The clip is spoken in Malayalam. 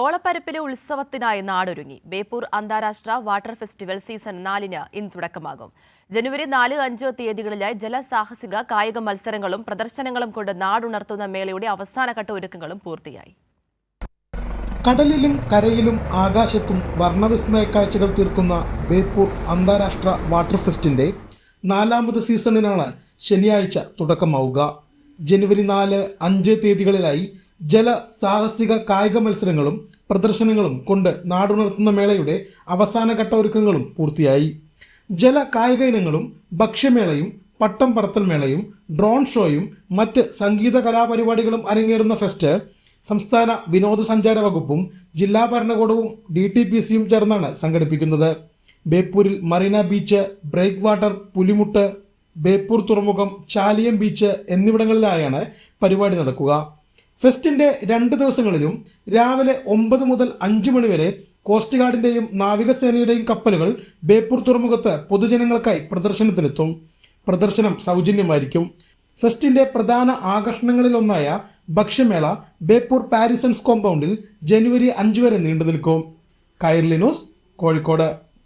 ഓളപ്പരപ്പിലെ ഉത്സവത്തിനായി നാടൊരുങ്ങി. ബേപ്പൂർ അന്താരാഷ്ട്ര വാട്ടർ ഫെസ്റ്റിവൽ സീസൺ 4-ന് ഇന്ന് തുടക്കമാകും. ജനുവരി 4, 5 തീയതികളിലായി ജലസാഹസിക കായിക മത്സരങ്ങളും പ്രദർശനങ്ങളും കൊണ്ട് നാടുണർത്തുന്ന മേളയുടെ അവസാനഘട്ട ഒരുക്കങ്ങളും പൂർത്തിയായി. കടലിലും കരയിലും ആകാശത്തും വർണ്ണവിസ്മയ കാഴ്ചകൾ തീർക്കുന്ന ബേപ്പൂർ അന്താരാഷ്ട്ര വാട്ടർ ഫെസ്റ്റിന്റെ 4ാമത് സീസണിനാണ് ശനിയാഴ്ച തുടക്കമാവുക. ജനുവരി 4, 5 തീയതികളിലായി ജലസാഹസിക കായിക മത്സരങ്ങളും പ്രദർശനങ്ങളും കൊണ്ട് നാടുണർത്തുന്ന മേളയുടെ അവസാനഘട്ട ഒരുക്കങ്ങളും പൂർത്തിയായി. ജല കായിക ഇനങ്ങളും ഭക്ഷ്യമേളയും പട്ടം പറത്തൽ മേളയും ഡ്രോൺ ഷോയും മറ്റ് സംഗീത കലാപരിപാടികളും അരങ്ങേറുന്ന ഫെസ്റ്റ് സംസ്ഥാന വിനോദസഞ്ചാര വകുപ്പും ജില്ലാ ഭരണകൂടവും DTPCയും ചേർന്നാണ് സംഘടിപ്പിക്കുന്നത്. ബേപ്പൂരിൽ മറീന ബീച്ച്, ബ്രേക്ക് വാട്ടർ, പുലിമുട്ട്, ബേപ്പൂർ തുറമുഖം, ചാലിയം ബീച്ച് എന്നിവിടങ്ങളിലായാണ് പരിപാടി നടക്കുക. ഫെസ്റ്റിൻ്റെ 2 ദിവസങ്ങളിലും രാവിലെ 9 മുതൽ 5 മണി വരെ കോസ്റ്റ് ഗാർഡിൻ്റെയും നാവികസേനയുടെയും കപ്പലുകൾ ബേപ്പൂർ തുറമുഖത്ത് പൊതുജനങ്ങൾക്കായി പ്രദർശനത്തിനെത്തും. പ്രദർശനം സൗജന്യമായിരിക്കും. ഫെസ്റ്റിൻ്റെ പ്രധാന ആകർഷണങ്ങളിലൊന്നായ ഭക്ഷ്യമേള ബേപ്പൂർ പാരിസൺസ് കോമ്പൗണ്ടിൽ ജനുവരി 5 വരെ നീണ്ടു നിൽക്കും. കൈരളി ന്യൂസ്, കോഴിക്കോട്.